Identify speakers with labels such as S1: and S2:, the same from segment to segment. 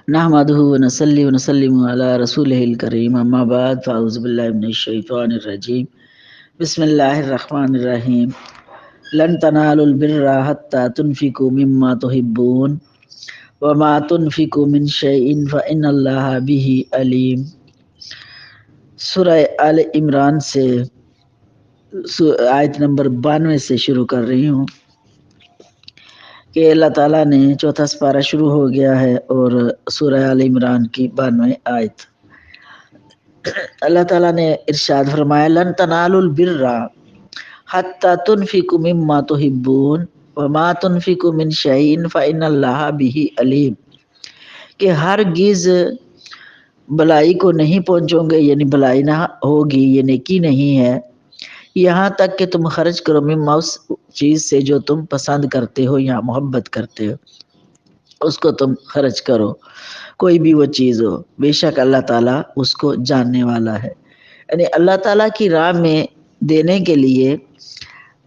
S1: نحمدہ ونصلی ونسلم علی رسولہ الکریم اما بعد فاعوذ باللہ من الشیطان الرجیم بسم اللہ الرحمن الرحیم لن تنالوا البر حتی تنفقوا مما تحبون وما تنفقوا من شیء فإن اللہ بہ علیم۔ سورہ آل عمران سے آیت نمبر 92 سے شروع کر رہی ہوں کہ اللہ تعالیٰ نے چوتھا سپارہ شروع ہو گیا ہے اور سورہ آل عمران کی 92 آیت۔ اللہ تعالیٰ نے ارشاد فرمایا لن تنالوا البر حتی تنفقوا مما تحبون وما تنفقوا من شیء فإن اللہ بہ علیم، کہ ہرگز بلائی کو نہیں پہنچو گے، یعنی بلائی نہ ہوگی، یہ نیکی نہیں ہے یہاں تک کہ تم خرچ کرو مما، اس چیز سے جو تم پسند کرتے ہو یا محبت کرتے ہو، اس کو تم خرچ کرو، کوئی بھی وہ چیز ہو، بے شک اللہ تعالیٰ اس کو جاننے والا ہے۔ یعنی اللہ تعالیٰ کی راہ میں دینے کے لیے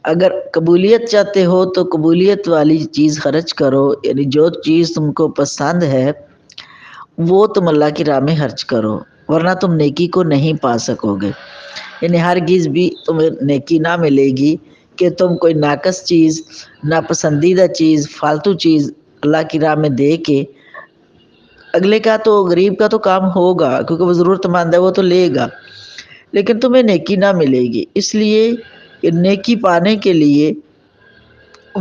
S1: اگر قبولیت چاہتے ہو تو قبولیت والی چیز خرچ کرو، یعنی جو چیز تم کو پسند ہے وہ تم اللہ کی راہ میں خرچ کرو، ورنہ تم نیکی کو نہیں پا سکو گے۔ یعنی ہرگز بھی تمہیں نیکی نہ ملے گی کہ تم کوئی ناقص چیز، ناپسندیدہ چیز، فالتو چیز اللہ کی راہ میں دے کے، اگلے کا تو غریب کا تو کام ہوگا کیونکہ وہ ضرورت مند ہے، وہ تو لے گا، لیکن تمہیں نیکی نہ ملے گی۔ اس لیے کہ نیکی پانے کے لیے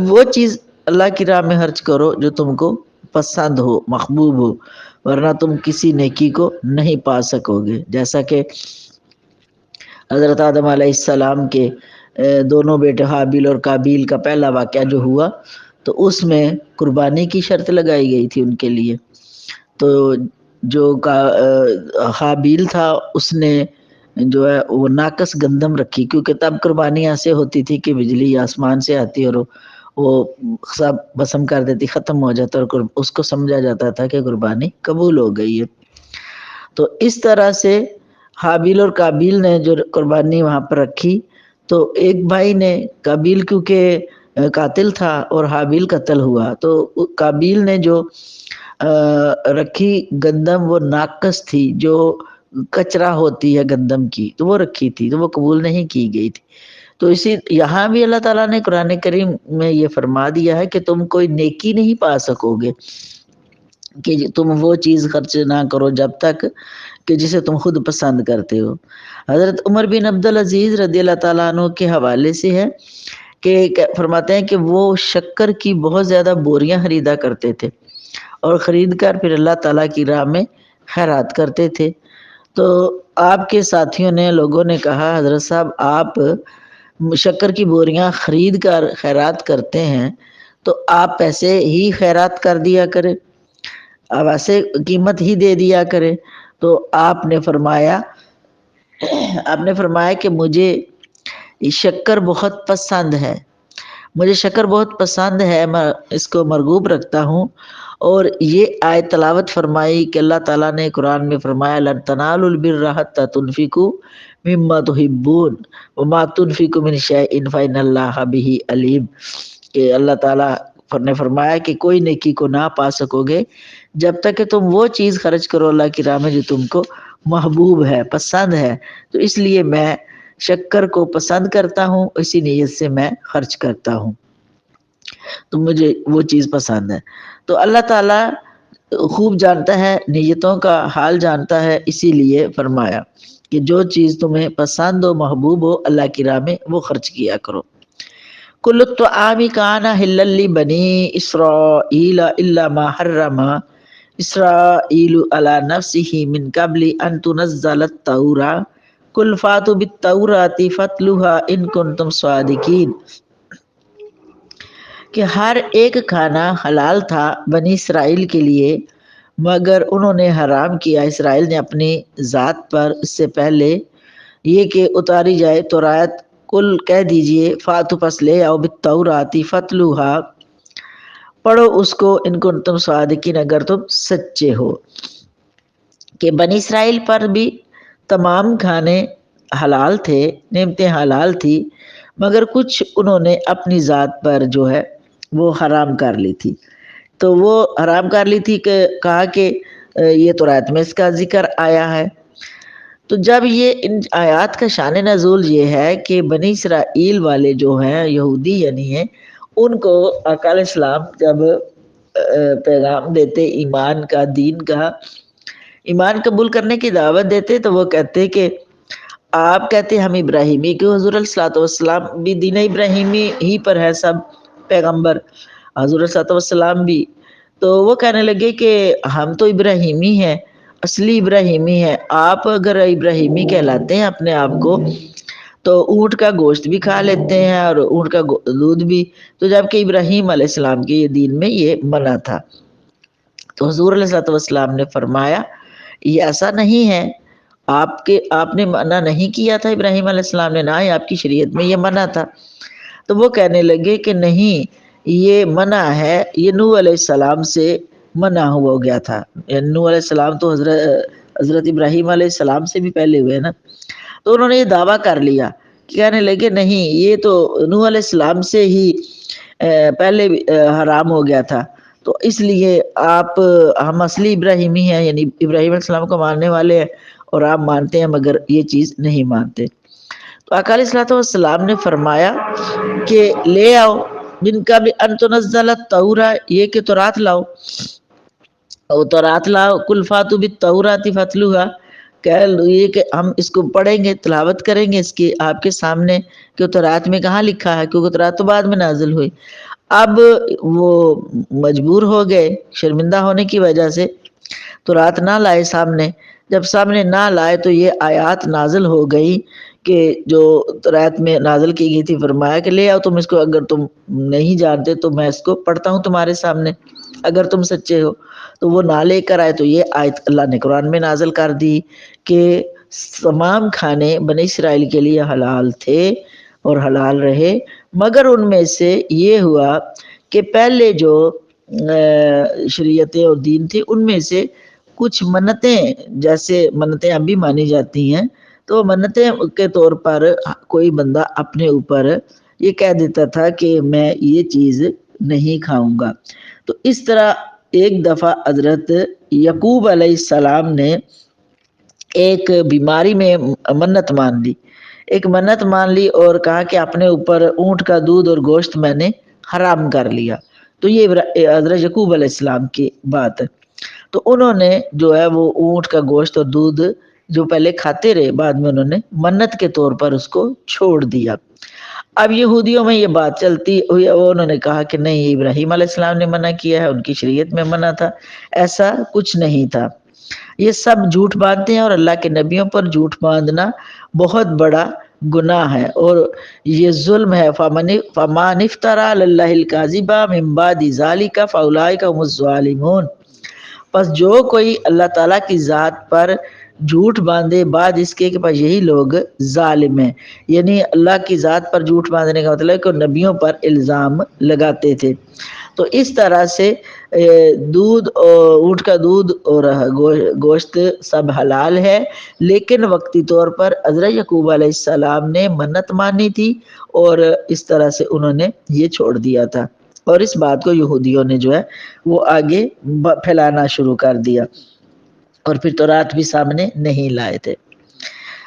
S1: وہ چیز اللہ کی راہ میں خرچ کرو جو تم کو پسند ہو، محبوب ہو، ورنہ تم کسی نیکی کو نہیں پا سکو گے۔ جیسا کہ حضرت آدم علیہ السلام کے دونوں بیٹے حابیل اور قابیل کا پہلا واقعہ جو ہوا تو اس میں قربانی کی شرط لگائی گئی تھی ان کے لیے، تو جو حابیل تھا اس نے جو ہے وہ ناقص گندم رکھی، کیونکہ تب قربانی ایسے ہوتی تھی کہ بجلی آسمان سے آتی اور وہ سب بسم کر دیتی، ختم ہو جاتا اور اس کو سمجھا جاتا تھا کہ قربانی قبول ہو گئی ہے۔ تو اس طرح سے حابیل اور قابیل نے جو قربانی وہاں پر رکھی، تو ایک بھائی نے، قابیل کیونکہ قاتل تھا اور حابیل قتل ہوا، تو قابیل نے جو رکھی گندم وہ ناقص تھی، جو کچرا ہوتی ہے گندم کی، تو وہ رکھی تھی، تو وہ قبول نہیں کی گئی تھی۔ تو اسی یہاں بھی اللہ تعالیٰ نے قرآن کریم میں یہ فرما دیا ہے کہ تم کوئی نیکی نہیں پا سکو گے کہ تم وہ چیز خرچ نہ کرو جب تک کہ جسے تم خود پسند کرتے ہو۔ حضرت عمر بن عبدالعزیز رضی اللہ تعالیٰ عنہ کے حوالے سے ہے کہ فرماتے ہیں کہ وہ شکر کی بہت زیادہ بوریاں خریدا کرتے تھے اور خرید کر پھر اللہ تعالیٰ کی راہ میں خیرات کرتے تھے۔ تو آپ کے ساتھیوں نے، لوگوں نے کہا حضرت صاحب آپ شکر کی بوریاں خرید کر خیرات کرتے ہیں تو آپ پیسے ہی خیرات کر دیا کرے، آپ ایسے قیمت ہی دے دیا کرے۔ تو آپ نے فرمایا کہ مجھے شکر بہت پسند ہے، مجھے شکر بہت پسند ہے، میں اس کو مرغوب رکھتا ہوں۔ اور یہ آیت تلاوت فرمائی کہ اللہ تعالیٰ نے قرآن میں فرمایا لن تنالوا البر حتی تنفقوا مما تحبون وما تنفقوا من شیء فإن اللہ بہ علیم، کہ اللہ تعالیٰ نے فرمایا کہ کوئی نیکی کو نہ پا سکو گے جب تک کہ تم وہ چیز خرچ کرو اللہ کی راہ میں جو تم کو محبوب ہے، پسند ہے۔ تو اس لیے میں شکر کو پسند کرتا ہوں، اسی نیت سے میں خرچ کرتا ہوں، تو مجھے وہ چیز پسند ہے۔ تو اللہ تعالیٰ خوب جانتا ہے، نیتوں کا حال جانتا ہے، اسی لیے فرمایا کہ جو چیز تمہیں پسند ہو، محبوب ہو، اللہ کی راہ میں وہ خرچ کیا کرو۔ کل الطعام کان حلا لبنی اسرائیل الا ما حرم اسرائیل علی نفسہ من قبل ان تنزل التوراۃ قل فاتوا بالتوراۃ فاتلوها ان کنتم صادقین، کہ ہر ایک کھانا حلال تھا بنی اسرائیل کے لیے مگر انہوں نے حرام کیا، اسرائیل نے اپنی ذات پر اس سے پہلے یہ کہ اتاری جائے تورات۔ کل کہہ دیجئے فاتو پس لے آؤ بالتوراۃ فتلوہا، پڑھو اس کو ان کنتم صادقین اگر تم سچے ہو، کہ بنی اسرائیل پر بھی تمام کھانے حلال تھے، نعمتیں حلال تھی، مگر کچھ انہوں نے اپنی ذات پر جو ہے وہ حرام کر لی تھی۔ تو وہ حرام کر لی تھی کہ کہا کہ یہ تورات میں اس کا ذکر آیا ہے۔ تو جب یہ ان آیات کا شان نزول یہ ہے کہ بنی اسرائیل والے جو ہیں یہودی یعنی ہیں، ان کو آقا علیہ السلام جب پیغام دیتے ایمان کا، دین کا، ایمان قبول کرنے کی دعوت دیتے، تو وہ کہتے کہ آپ کہتے ہم ابراہیمی کہ حضور علیہ الصلوۃ والسلام بھی دین ابراہیمی ہی پر ہے، سب پیغمبر حضور علیہ الصلوۃ والسلام بھی۔ تو وہ کہنے لگے کہ ہم تو ابراہیمی ہیں، اصلی ابراہیمی ہے، آپ اگر ابراہیمی کہلاتے ہیں اپنے آپ کو تو اونٹ کا گوشت بھی کھا لیتے ہیں اور اونٹ کا دودھ بھی، تو جبکہ ابراہیم علیہ السلام کے یہ دین میں یہ منع تھا۔ تو حضور علیہ الصلوۃ والسلام نے فرمایا یہ ایسا نہیں ہے، آپ نے منع نہیں کیا تھا ابراہیم علیہ السلام نے، نہ ہی آپ کی شریعت میں یہ منع تھا۔ تو وہ کہنے لگے کہ نہیں، یہ منع ہے، یہ نوح علیہ السلام سے منع ہو گیا تھا۔ نوح علیہ السلام تو حضرت ابراہیم علیہ السلام سے بھی پہلے ہوئے نا۔ تو انہوں نے یہ دعویٰ کر لیا، کہنے لگے نہیں، یہ تو نوح علیہ السلام سے ہی پہلے حرام ہو گیا تھا، تو اس لیے ہم اصلی ابراہیمی ہیں، یعنی ابراہیم علیہ السلام کو ماننے والے ہیں، اور آپ مانتے ہیں مگر یہ چیز نہیں مانتے۔ تو آقا علیہ الصلوۃ والسلام نے فرمایا کہ لے آؤ جن کا بھی ان تنزل التوراۃ، یہ کہ تورات لاؤ، اور تورات لاؤ، کل فاتوا بالتوراۃ فاتلوہا، یہ کہ ہم اس کو پڑھیں گے، تلاوت کریں گے اس کی آپ کے سامنے، کہ تورات میں کہاں لکھا ہے، کیونکہ تورات تو بعد میں نازل ہوئی۔ اب وہ مجبور ہو گئے شرمندہ ہونے کی وجہ سے، تورات نہ لائے سامنے، جب سامنے نہ لائے تو یہ آیات نازل ہو گئی کہ جو تورات میں نازل کی گئی تھی، فرمایا کہ لے آؤ تم اس کو، اگر تم نہیں جانتے تو میں اس کو پڑھتا ہوں تمہارے سامنے، اگر تم سچے ہو۔ تو وہ نہ لے کر آئے، تو یہ آیت اللہ نے قرآن میں نازل کر دی کہ تمام کھانے بنی اسرائیل کے لیے حلال تھے اور حلال رہے، مگر ان میں سے یہ ہوا کہ پہلے جو شریعتیں اور دین تھی ان میں سے کچھ منتیں، جیسے منتیں اب بھی مانی جاتی ہیں، تو منتیں کے طور پر کوئی بندہ اپنے اوپر یہ کہہ دیتا تھا کہ میں یہ چیز نہیں کھاؤں گا۔ تو اس طرح ایک دفعہ حضرت یعقوب علیہ السلام نے ایک بیماری میں منت مان لی، اور کہا کہ اپنے اوپر اونٹ کا دودھ اور گوشت میں نے حرام کر لیا۔ تو یہ حضرت یعقوب علیہ السلام کی بات ہے۔ تو انہوں نے جو ہے وہ اونٹ کا گوشت اور دودھ جو پہلے کھاتے رہے، بعد میں انہوں نے منت کے طور پر اس کو چھوڑ دیا۔ اب یہودیوں میں یہ بات چلتی ہوئی، انہوں نے کہا کہ نہیں، ابراہیم علیہ السلام نے منع کیا ہے، ان کی شریعت میں منع تھا، ایسا کچھ نہیں تھا۔ یہ سب جھوٹ باندھتے ہیں، اور اللہ کے نبیوں پر جھوٹ باندھنا بہت بڑا گناہ ہے، اور یہ ظلم ہے۔ فَمَنِ افْتَرَىٰ عَلَى اللَّهِ الْكَذِبَ مِن بَعْدِ ذَلِكَ فَأُولَٰئِكَ هُمُ الظَّالِمُونَ۔ پس جو کوئی اللہ تعالیٰ کی ذات پر جھوٹ باندھے بعد اس کے پاس، یہی لوگ ظالم ہیں۔ یعنی اللہ کی ذات پر جھوٹ باندھنے کا مطلب ہے کہ نبیوں پر الزام لگاتے تھے۔ تو اس طرح سے دودھ، اونٹ کا دودھ اور گوشت سب حلال ہے، لیکن وقتی طور پر حضرت یعقوب علیہ السلام نے منت مانی تھی، اور اس طرح سے انہوں نے یہ چھوڑ دیا تھا، اور اس بات کو یہودیوں نے جو ہے وہ آگے پھیلانا شروع کر دیا، اور پھر تورات بھی سامنے نہیں لائے تھے،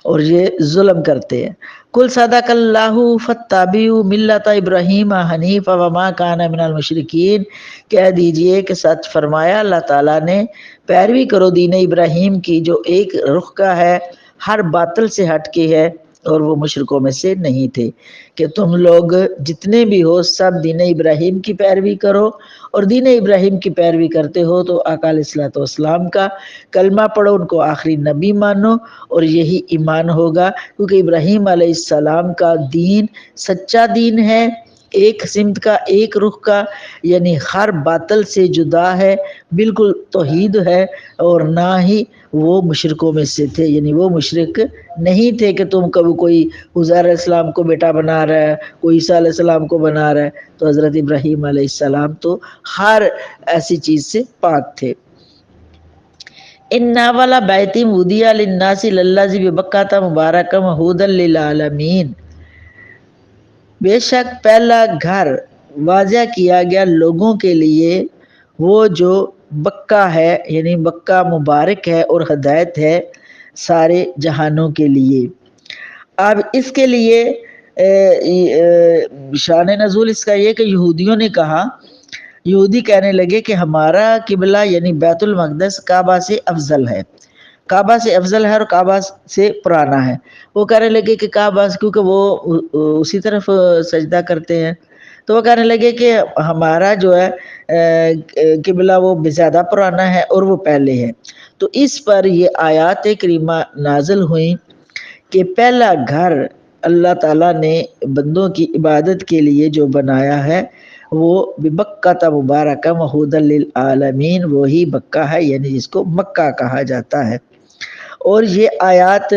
S1: اور یہ ظلم کرتے ہیں۔ کل صدق اللہ فاتبعوا ملت ابراہیم حنیفا وما کان من المشرکین، کہہ دیجئے کہ سچ فرمایا اللہ تعالیٰ نے، پیروی کرو دین ابراہیم کی جو ایک رخ کا ہے، ہر باطل سے ہٹ کے ہے، اور وہ مشرکوں میں سے نہیں تھے۔ کہ تم لوگ جتنے بھی ہو سب دین ابراہیم کی پیروی کرو، اور دین ابراہیم کی پیروی کرتے ہو تو آقا علیہ الصلوۃ والسلام کا کلمہ پڑھو، ان کو آخری نبی مانو، اور یہی ایمان ہوگا، کیونکہ ابراہیم علیہ السلام کا دین سچا دین ہے، ایک سمت کا، ایک رخ کا، یعنی ہر باطل سے جدا ہے، بالکل توحید ہے، اور نہ ہی وہ مشرکوں میں سے تھے، یعنی وہ مشرک نہیں تھے کہ تم کبھی کوئی عزیر علیہ السلام کو بیٹا بنا رہا ہے، کوئی عیسیٰ علیہ السلام کو بنا رہا ہے۔ تو حضرت ابراہیم علیہ السلام تو ہر ایسی چیز سے پاک تھے۔ ان والا بیت وضع للناس للذی ببکۃ مبارکا وہدی للعالمین، بے شک پہلا گھر واضح کیا گیا لوگوں کے لیے وہ جو بکا ہے، یعنی مکہ مبارک ہے اور ہدایت ہے سارے جہانوں کے لیے۔ اب اس کے لیے شان نزول اس کا یہ کہ یہودیوں نے کہا، یہودی کہنے لگے کہ ہمارا قبلہ یعنی بیت المقدس کعبہ سے افضل ہے، کعبہ سے افضل ہے اور کعبہ سے پرانا ہے۔ وہ کہنے لگے کہ کعبہ، کیونکہ وہ اسی طرف سجدہ کرتے ہیں، تو وہ کہنے لگے کہ ہمارا جو ہے قبلہ وہ زیادہ پرانا ہے اور وہ پہلے ہے۔ تو اس پر یہ آیات کریمہ نازل ہوئیں کہ پہلا گھر اللہ تعالیٰ نے بندوں کی عبادت کے لیے جو بنایا ہے وہ ببکہ مبارکہ وہدی للعالمین، وہی بکہ ہے، یعنی جس کو مکہ کہا جاتا ہے۔ اور یہ آیات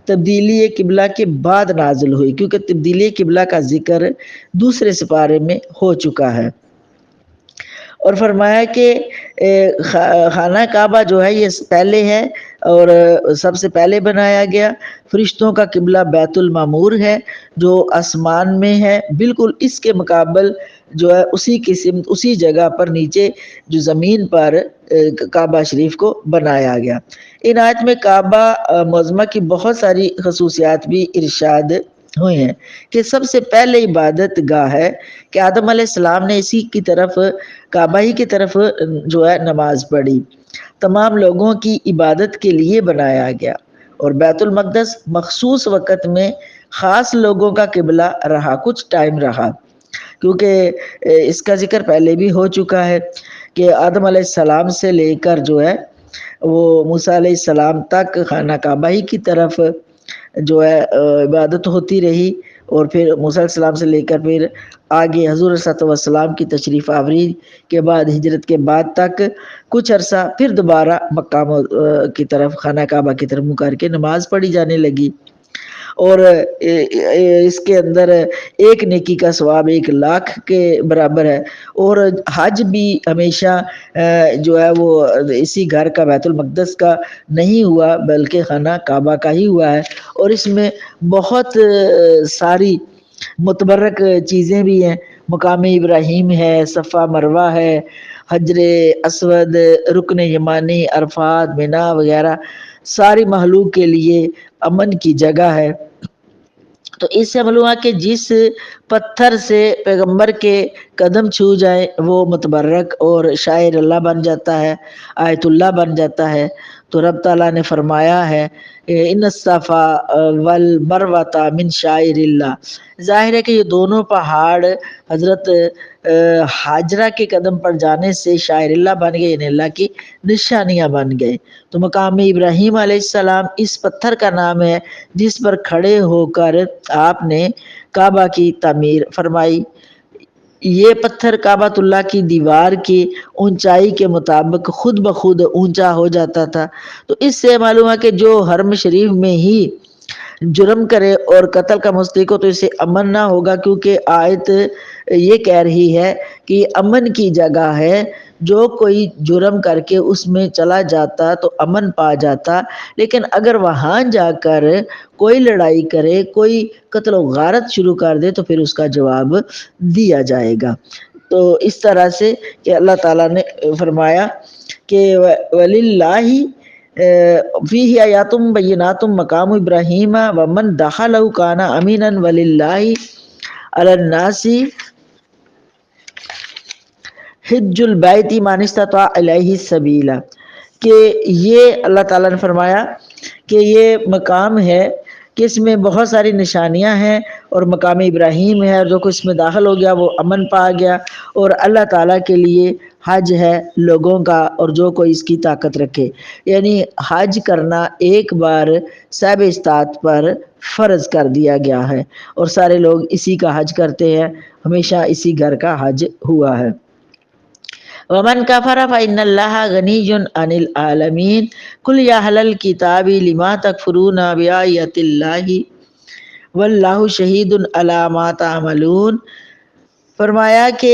S1: تبدیلی قبلہ کے بعد نازل ہوئی، کیونکہ تبدیلی قبلہ کا ذکر دوسرے سپارے میں ہو چکا ہے۔ اور فرمایا کہ خانہ کعبہ جو ہے یہ پہلے ہے اور سب سے پہلے بنایا گیا۔ فرشتوں کا قبلہ بیت المعمور ہے جو آسمان میں ہے، بالکل اس کے مقابل جو ہے اسی قسم اسی جگہ پر نیچے جو زمین پر کعبہ شریف کو بنایا گیا۔ ان آیت میں کعبہ معظمہ کی بہت ساری خصوصیات بھی ارشاد ہوئے ہیں کہ سب سے پہلے عبادت گاہ ہے کہ آدم علیہ السلام نے اسی کی طرف، کعبہ ہی کی طرف جو ہے نماز پڑھی، تمام لوگوں کی عبادت کے لیے بنایا گیا۔ اور بیت المقدس مخصوص وقت میں خاص لوگوں کا قبلہ رہا، کچھ ٹائم رہا، کیونکہ اس کا ذکر پہلے بھی ہو چکا ہے کہ آدم علیہ السلام سے لے کر جو ہے وہ موسیٰ علیہ السلام تک خانہ کعبہ ہی کی طرف جو ہے عبادت ہوتی رہی، اور پھر موسیٰ علیہ السلام سے لے کر پھر آگے حضور صلی اللہ علیہ وسلم کی تشریف آوری کے بعد، ہجرت کے بعد تک کچھ عرصہ پھر دوبارہ مکہ کی طرف، خانہ کعبہ کی طرف منہ کر کے نماز پڑھی جانے لگی۔ اور اس کے اندر ایک نیکی کا ثواب 1,00,000 کے برابر ہے۔ اور حج بھی ہمیشہ جو ہے وہ اسی گھر کا، بیت المقدس کا نہیں ہوا بلکہ خانہ کعبہ کا ہی ہوا ہے، اور اس میں بہت ساری متبرک چیزیں بھی ہیں، مقام ابراہیم ہے، صفا مروہ ہے، حجر اسود، رکن یمانی، عرفات، مینا وغیرہ، ساری مخلوق کے لیے امن کی جگہ ہے۔ تو اس سے معلوم ہے کہ جس پتھر سے پیغمبر کے قدم چھو جائے وہ متبرک اور شاعر اللہ بن جاتا ہے، آیت اللہ بن جاتا ہے۔ تو رب تعالیٰ نے فرمایا ہے ان الصفا والمروۃ من شعائر اللہ، ظاہر ہے کہ یہ دونوں پہاڑ حضرت ہاجرہ کے قدم پر جانے سے شاعر اللہ بن گئے، یعنی اللہ کی نشانیاں بن گئے۔ تو مقام ابراہیم علیہ السلام اس پتھر کا نام ہے جس پر کھڑے ہو کر آپ نے کعبہ کی تعمیر فرمائی۔ یہ پتھر کعبۃ اللہ کی دیوار کی اونچائی کے مطابق خود بخود اونچا ہو جاتا تھا۔ تو اس سے معلوم ہے کہ جو حرم شریف میں ہی جرم کرے اور قتل کا مستحق ہو تو اسے امن نہ ہوگا، کیونکہ آیت یہ کہہ رہی ہے کہ یہ امن کی جگہ ہے، جو کوئی جرم کر کے اس میں چلا جاتا تو امن پا جاتا، لیکن اگر وہاں جا کر کوئی لڑائی کرے، کوئی قتل و غارت شروع کر دے تو پھر اس کا جواب دیا جائے گا۔ تو اس طرح سے کہ اللہ تعالیٰ نے فرمایا کہ وَلِلَّهِ فِيهِ آیاتٌ بَیِّنَاتٌ مَقَامُ إِبْرَاہِیمَ وَمَنْ دَخَلَهُ كَانَ آمِنًا وَلِلَّهِ عَلَى النَّاسِ حج البیت من استطاع الیہ سبیلا، کہ یہ اللہ تعالیٰ نے فرمایا کہ یہ مقام ہے کہ اس میں بہت ساری نشانیاں ہیں، اور مقام ابراہیم ہے، اور جو کوئی اس میں داخل ہو گیا وہ امن پا گیا، اور اللہ تعالیٰ کے لیے حج ہے لوگوں کا، اور جو کوئی اس کی طاقت رکھے، یعنی حج کرنا ایک بار صاحب استطاعت پر فرض کر دیا گیا ہے، اور سارے لوگ اسی کا حج کرتے ہیں، ہمیشہ اسی گھر کا حج ہوا ہے۔ وَمَنْ كَفَرَ فَإِنَّ اللَّهَ غَنِيٌّ عَنِ الْعَالَمِينَ قُلْ يَا أَهْلَ الْكِتَابِ لِمَ تَكْفُرُونَ بِآيَاتِ اللَّهِ وَاللَّهُ شَهِيدٌ عَلَى مَا تَعْمَلُونَ۔ فرمایا کہ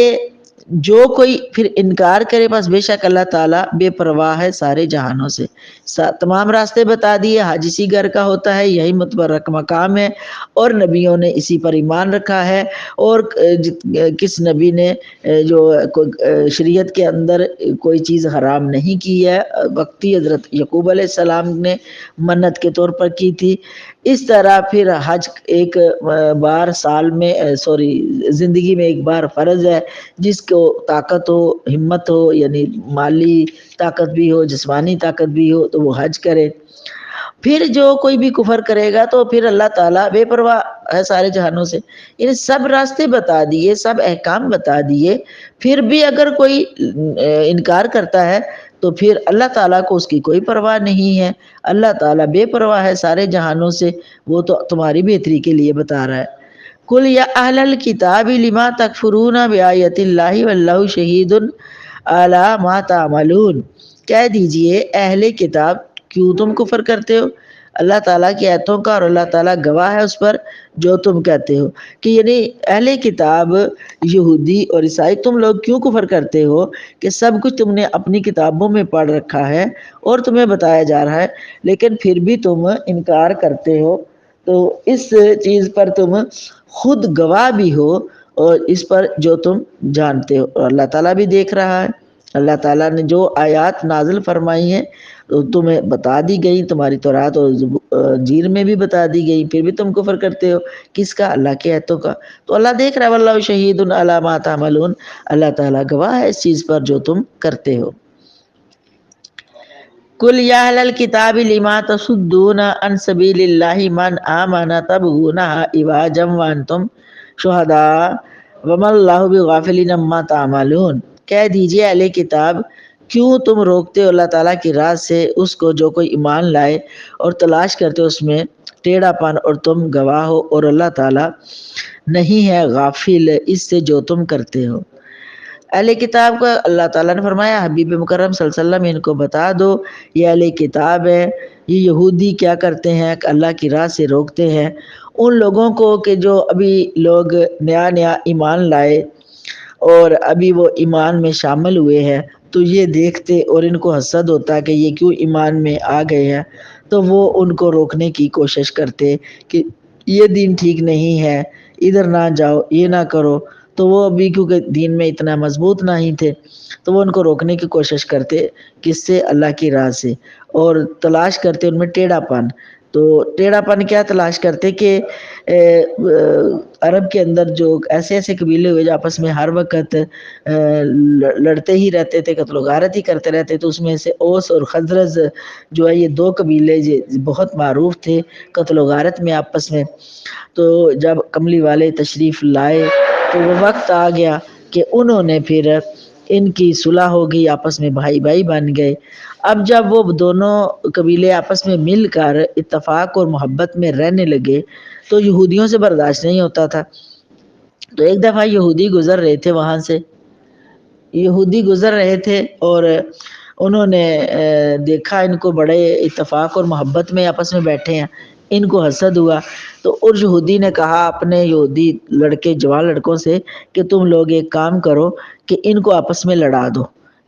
S1: جو کوئی پھر انکار کرے بس بے شک اللہ تعالیٰ بے پرواہ ہے سارے جہانوں سے. تمام راستے بتا دیے، حج اسی گھر کا ہوتا ہے، یہی متبرک مقام ہے، اور نبیوں نے اسی پر ایمان رکھا ہے. اور کس نبی نے جو شریعت کے اندر کوئی چیز حرام نہیں کی ہے، وقتی حضرت یعقوب علیہ السلام نے منت کے طور پر کی تھی. اس طرح پھر حج ایک بار سال میں زندگی میں ایک بار فرض ہے. جس کو طاقت ہو، ہمت ہو، یعنی مالی طاقت بھی ہو، جسمانی طاقت بھی ہو، تو وہ حج کرے. پھر جو کوئی بھی کفر کرے گا تو پھر اللہ تعالیٰ بے پرواہ ہے سارے جہانوں سے. یعنی سب راستے بتا دیے، سب احکام بتا دیے، پھر بھی اگر کوئی انکار کرتا ہے تو پھر اللہ تعالیٰ کو اس کی کوئی پرواہ نہیں ہے. اللہ تعالیٰ بے پرواہ ہے سارے جہانوں سے، وہ تو تمہاری بہتری کے لیے بتا رہا ہے. قل یا اہل الکتاب لما تکفرون بآیات اللہ واللہ شہید علی ما تعملون. کہہ دیجئے اہل کتاب کیوں تم کفر کرتے ہو اللہ تعالیٰ کی آیتوں کا، اور اللہ تعالیٰ گواہ ہے اس پر جو تم کہتے ہو. کہ یعنی اہل کتاب یہودی اور عیسائی تم لوگ کیوں کفر کرتے ہو کہ سب کچھ تم نے اپنی کتابوں میں پڑھ رکھا ہے اور تمہیں بتایا جا رہا ہے، لیکن پھر بھی تم انکار کرتے ہو. تو اس چیز پر تم خود گواہ بھی ہو، اور اس پر جو تم جانتے ہو، اور اللہ تعالیٰ بھی دیکھ رہا ہے. اللہ تعالیٰ نے جو آیات نازل فرمائی ہیں تمہیں بتا دی گئی، تمہاری تورات اور انجیل میں بھی بتا دی گئی، پھر بھی تم کفر کرتے ہو. کس کا؟ اللہ کے آیتوں کا. تو اللہ دیکھ رہا ہے، واللہ شہید علی ما تعملون، اللہ تعالیٰ گواہ ہے اس چیز پر جو تم کرتے ہو. قل یا اہل الکتاب لما تصدون عن سبیل اللہ من آمن تبغونها عوجا وانتم شہداء وما اللہ بغافل عما تعملون. کہہ دیجئے اہل کتاب کیوں تم روکتے ہو اللہ تعالیٰ کی راہ سے اس کو جو کوئی ایمان لائے، اور تلاش کرتے ہو اس میں ٹیڑھا پن، اور تم گواہ ہو، اور اللہ تعالیٰ نہیں ہے غافل اس سے جو تم کرتے ہو. اہل کتاب کو اللہ تعالیٰ نے فرمایا حبیب مکرم صلی اللہ علیہ وسلم ان کو بتا دو یہ اہل کتاب ہے، یہ یہودی کیا کرتے ہیں کہ اللہ کی راہ سے روکتے ہیں ان لوگوں کو کہ جو ابھی لوگ نیا نیا ایمان لائے اور ابھی وہ ایمان میں شامل ہوئے ہیں، تو یہ دیکھتے اور ان کو حسد ہوتا کہ یہ کیوں ایمان میں آ گئے ہیں، تو وہ ان کو روکنے کی کوشش کرتے کہ یہ دین ٹھیک نہیں ہے، ادھر نہ جاؤ، یہ نہ کرو. تو وہ ابھی کیونکہ دین میں اتنا مضبوط نہیں تھے تو وہ ان کو روکنے کی کوشش کرتے، کس سے؟ اللہ کی راہ سے، اور تلاش کرتے ان میں ٹیڑھا پن. تو ٹیڑھا پن کیا تلاش کرتے کہ عرب کے اندر جو ایسے ایسے قبیلے ہوئے جو آپس میں ہر وقت لڑتے ہی رہتے تھے، قتل و غارت ہی کرتے رہتے، تو اس میں سے اوس اور خزرج جو ہے یہ دو قبیلے بہت معروف تھے قتل و غارت میں آپس میں. تو جب کملی والے تشریف لائے تو وہ وقت آ گیا کہ انہوں نے پھر ان کی صلح ہو گئی، آپس میں بھائی بھائی بن گئے. اب جب وہ دونوں قبیلے آپس میں مل کر اتفاق اور محبت میں رہنے لگے تو یہودیوں سے برداشت نہیں ہوتا تھا. تو ایک دفعہ یہودی گزر رہے تھے، وہاں سے یہودی گزر رہے تھے اور انہوں نے دیکھا ان کو بڑے اتفاق اور محبت میں آپس میں بیٹھے ہیں، ان کو حسد ہوا. تو اور یہودی نے کہا اپنے یہودی لڑکے جوان لڑکوں سے کہ تم لوگ ایک کام کرو کہ ان کو آپس میں لڑا دو،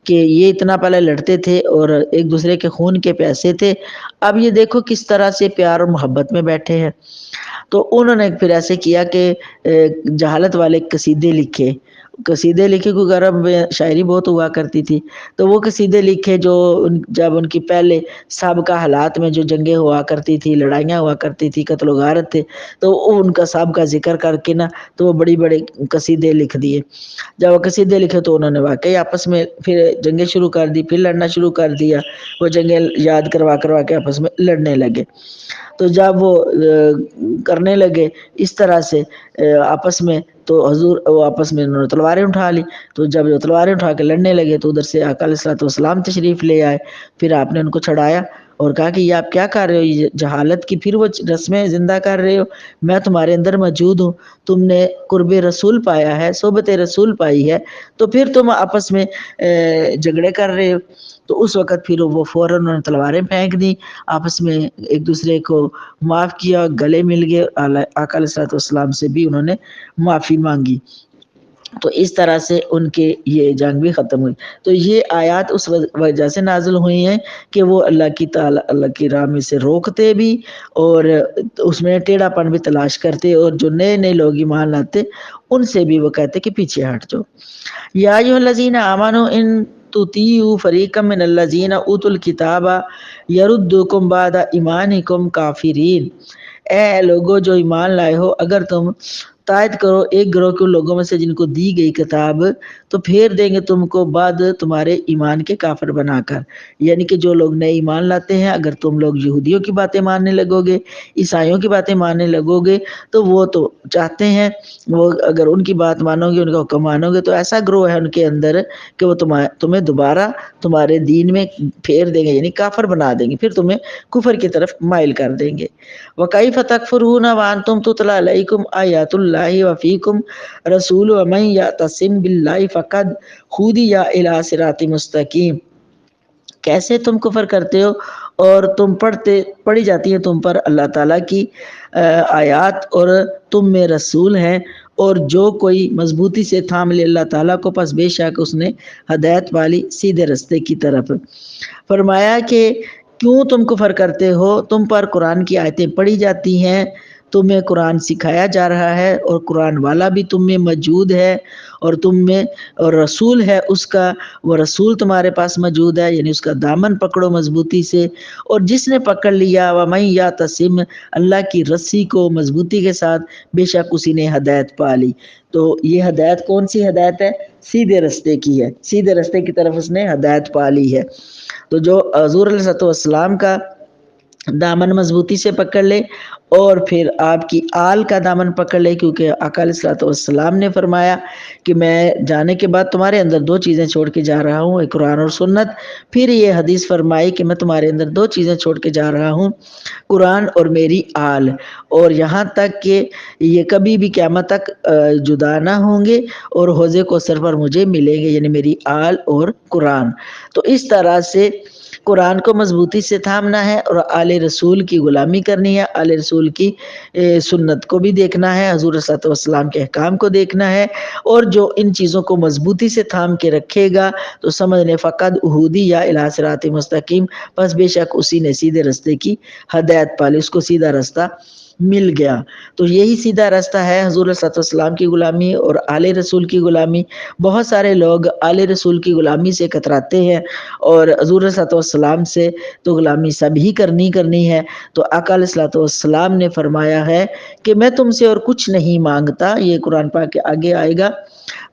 S1: کہ یہ اتنا پہلے لڑتے تھے اور ایک دوسرے کے خون کے پیاسے تھے، اب یہ دیکھو کس طرح سے پیار اور محبت میں بیٹھے ہیں. تو انہوں نے پھر ایسے کیا کہ جہالت والے قصیدے لکھے کیونکہ عرب میں شاعری بہت ہوا کرتی تھی. تو وہ قصیدے لکھے جو جب ان کی پہلے سابقہ حالات میں جو جنگیں ہوا کرتی تھی، لڑائیاں ہوا کرتی تھی، قتل و غارت تھے، تو ان کا سابقہ ذکر کر کے نا تو وہ بڑی بڑے قصیدے لکھ دیے. جب وہ قصیدے لکھے تو انہوں نے واقعی آپس میں پھر جنگیں شروع کر دی، پھر لڑنا شروع کر دیا، وہ جنگیں یاد کروا کے آپس میں لڑنے لگے. تو جب وہ کرنے لگے اس طرح سے آپس میں، تو حضور وہ آپس میں انہوں نے تلواریں اٹھا لی. تو جب وہ تلواریں اٹھا کے لڑنے لگے تو ادھر سے آقا علیہ الصلوۃ والسلام تشریف لے آئے. پھر آپ نے ان کو چھڑایا اور کہا کہ یہ آپ کیا کر رہے ہو، یہ جہالت کی پھر وہ رسمیں زندہ کر رہے ہو، میں تمہارے اندر موجود ہوں، تم نے قرب رسول پایا ہے، صحبت رسول پائی ہے، تو پھر تم آپس میں جھگڑے کر رہے ہو. تو اس وقت پھر وہ فوراً انہوں نے تلواریں پھینک دی، آپس میں ایک دوسرے کو معاف کیا، گلے مل گئے، آقا علیہ الصلوۃ والسلام سے بھی انہوں نے معافی مانگی. تو اس طرح سے ان کے یہ جنگ بھی ختم ہوئی۔ تو یہ آیات اس وجہ سے نازل ہوئی ہیں کہ وہ اللہ کی راہ میں سے روکتے بھی، اور اس میں ٹیڑھا پن بھی تلاش کرتے، اور جو نئے نئے لوگ ایمان لاتے ان سے بھی وہ کہتے کہ پیچھے ہٹ جاؤ۔ یا ایھا الذین آمنوا ان تطیعوا فریقا من الذین اوتوا الکتاب یردوکم بعد ایمانکم کافرین، اے لوگو جو ایمان لائے ہو، اگر تم طاعت کرو ایک گروہ کے لوگوں میں سے جن کو دی گئی کتاب، تو پھیر دیں گے تم کو بعد تمہارے ایمان کے کافر بنا کر۔ یعنی کہ جو لوگ نئے ایمان لاتے ہیں، اگر تم لوگ یہودیوں کی باتیں ماننے لگو گے، عیسائیوں کی باتیں ماننے لگو گے، تو وہ تو چاہتے ہیں، وہ اگر ان کی بات مانو گے، ان کا حکم مانو گے، تو ایسا گروہ ہے ان کے اندر کہ وہ تمہیں دوبارہ تمہارے دین میں پھیر دیں گے، یعنی کافر بنا دیں گے، پھر تمہیں کفر کی طرف مائل کر دیں گے۔ وَكَيْفَ تَكْفُرُونَ وَأَنْتُمْ تُتْلَىٰ عَلَيْكُمْ آيَاتُ اللَّهِ وَفِيكُمْ رَسُولٌ وَمَن يَعْتَصِم بِاللَّهِ فَقَدْ هُدِيَ إِلَىٰ صِرَاطٍ مُسْتَقِيمٍ، کیسے تم کفر کرتے ہو اور پڑھی جاتی ہیں تم پر اللہ تعالیٰ کی آیات، اور تم میں رسول ہیں، اور جو کوئی مضبوطی سے تھام لے اللہ تعالیٰ کو، پس بے شک اس نے ہدایت والی سیدھے رستے کی طرف۔ فرمایا کہ کیوں تم کفر کرتے ہو، تم پر قرآن کی آیتیں پڑھی جاتی ہیں، تمہیں قرآن سکھایا جا رہا ہے، اور قرآن والا بھی تم میں موجود ہے، اور تم میں اور رسول ہے اس کا، وہ رسول تمہارے پاس موجود ہے، یعنی اس کا دامن پکڑو مضبوطی سے، اور جس نے پکڑ لیا وَمَن يَعْتَصِم، اللہ کی رسی کو مضبوطی کے ساتھ، بے شک اسی نے ہدایت پا لی۔ تو یہ ہدایت کون سی ہدایت ہے؟ سیدھے رستے کی ہے، سیدھے رستے کی طرف اس نے ہدایت پا لی ہے۔ تو جو حضور علیہ السلام کا دامن مضبوطی سے پکڑ لے، اور پھر آپ کی آل کا دامن پکڑ لے، کیونکہ آقا علیہ السلام نے فرمایا کہ میں جانے کے بعد تمہارے اندر دو چیزیں چھوڑ کے جا رہا ہوں، ایک قرآن اور سنت۔ پھر یہ حدیث فرمائی کہ میں تمہارے اندر دو چیزیں چھوڑ کے جا رہا ہوں، قرآن اور میری آل، اور یہاں تک کہ یہ کبھی بھی قیامت تک جدا نہ ہوں گے، اور حوض کوثر پر مجھے ملیں گے، یعنی میری آل اور قرآن۔ تو اس طرح سے قرآن کو مضبوطی سے تھامنا ہے، اور آل رسول کی غلامی کرنی ہے، آل رسول کی سنت کو بھی دیکھنا ہے، حضور صلی اللہ علیہ وسلم کے احکام کو دیکھنا ہے، اور جو ان چیزوں کو مضبوطی سے تھام کے رکھے گا تو سمجھ لیں فقد اہودی یا الی صراط مستقیم، بس بے شک اسی نے سیدھے رستے کی ہدایت پالی، اس کو سیدھا رستہ مل گیا۔ تو یہی سیدھا راستہ ہے حضور صلی اللہ علیہ وسلم کی غلامی اور آل رسول کی غلامی۔ بہت سارے لوگ آل رسول کی غلامی سے کتراتے ہیں، اور حضور صلی اللہ علیہ وسلم سے تو غلامی سب ہی کرنی ہے۔ تو آقا علیہ السلام نے فرمایا ہے کہ میں تم سے اور کچھ نہیں مانگتا، یہ قرآن پاک کے آگے آئے گا،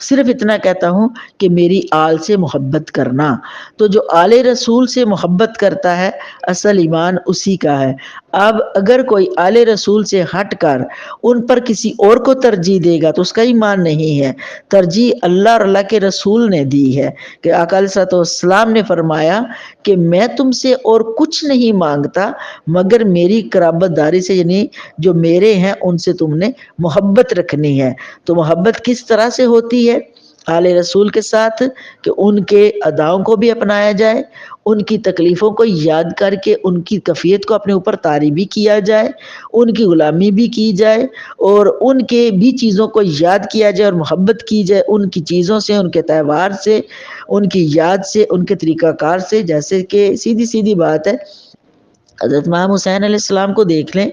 S1: صرف اتنا کہتا ہوں کہ میری آل سے محبت کرنا۔ تو جو آل رسول سے محبت کرتا ہے، اصل ایمان اسی کا ہے۔ اب اگر کوئی آل رسول سے ہٹ کر ان پر کسی اور کو ترجیح دے گا تو اس کا ایمان نہیں ہے۔ ترجیح اللہ اور اللہ کے رسول نے دی ہے، کہ آقا علیہ السلام نے فرمایا کہ میں تم سے اور کچھ نہیں مانگتا مگر میری قرابت داری سے، یعنی جو میرے ہیں ان سے تم نے محبت رکھنی ہے۔ تو محبت کس طرح سے ہوتی ہے آل رسول کے ساتھ؟ کہ ان کے اداؤں کو بھی اپنایا جائے، ان کی تکلیفوں کو یاد کر کے ان کی کفیت کو اپنے اوپر طاری بھی کیا جائے، ان کی غلامی بھی کی جائے، اور ان کے بھی چیزوں کو یاد کیا جائے اور محبت کی جائے، ان کی چیزوں سے، ان کے تہوار سے، ان کی یاد سے، ان کے طریقہ کار سے۔ جیسے کہ سیدھی بات ہے، حضرت امام حسین علیہ السلام کو دیکھ لیں،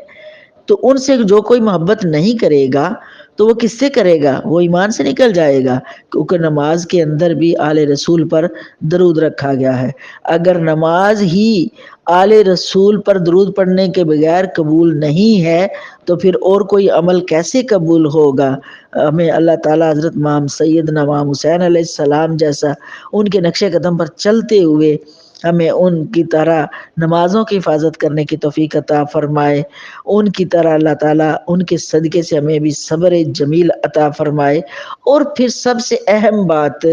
S1: تو ان سے جو کوئی محبت نہیں کرے گا تو وہ کس سے کرے گا؟ وہ ایمان سے نکل جائے گا، کیونکہ نماز کے اندر بھی آل رسول پر درود رکھا گیا ہے۔ اگر نماز ہی آل رسول پر درود پڑھنے کے بغیر قبول نہیں ہے تو پھر اور کوئی عمل کیسے قبول ہوگا؟ ہمیں اللہ تعالیٰ حضرت امام سیدنا امام حسین علیہ السلام جیسا ان کے نقش قدم پر چلتے ہوئے ہمیں ان کی طرح نمازوں کی حفاظت کرنے کی توفیق عطا فرمائے، ان کی طرح اللہ تعالیٰ ان کے صدقے سے ہمیں بھی صبر جمیل عطا فرمائے، اور پھر سب سے اہم بات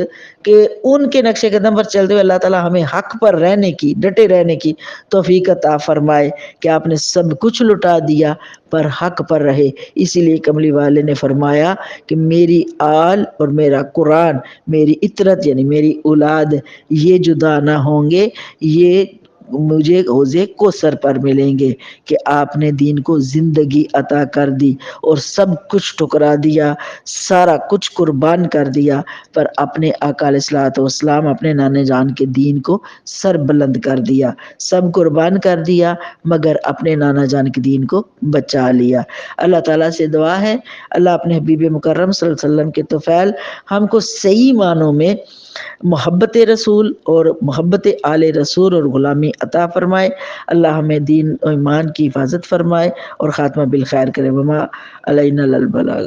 S1: کہ ان کے نقش قدم پر چلتے ہوئے اللہ تعالیٰ ہمیں حق پر رہنے کی، ڈٹے رہنے کی توفیق عطا فرمائے، کہ آپ نے سب کچھ لٹا دیا پر حق پر رہے۔ اسی لیے کملی والے نے فرمایا کہ میری آل اور میرا قرآن، میری اطرت یعنی میری اولاد، یہ جدا نہ ہوں گے، یہ مجھے حوضے کوثر پر ملیں گے کہ آپ نے دین کو زندگی عطا کر دی اور سب کچھ ٹھکرا دیا، سارا کچھ قربان کر دیا، پر اپنے آقا علیہ الصلوۃ والسلام اپنے نانے جان کے دین کو سر بلند کر دیا، سب قربان کر دیا مگر اپنے نانا جان کے دین کو بچا لیا۔ اللہ تعالیٰ سے دعا ہے اللہ اپنے حبیب مکرم صلی اللہ علیہ وسلم کے طفیل ہم کو صحیح معنوں میں محبت رسول اور محبت آل رسول اور غلامی عطا فرمائے۔ اللہ ہمیں دین و ایمان کی حفاظت فرمائے اور خاتمہ بالخیر کرے۔ وما علینا الا البلاغ۔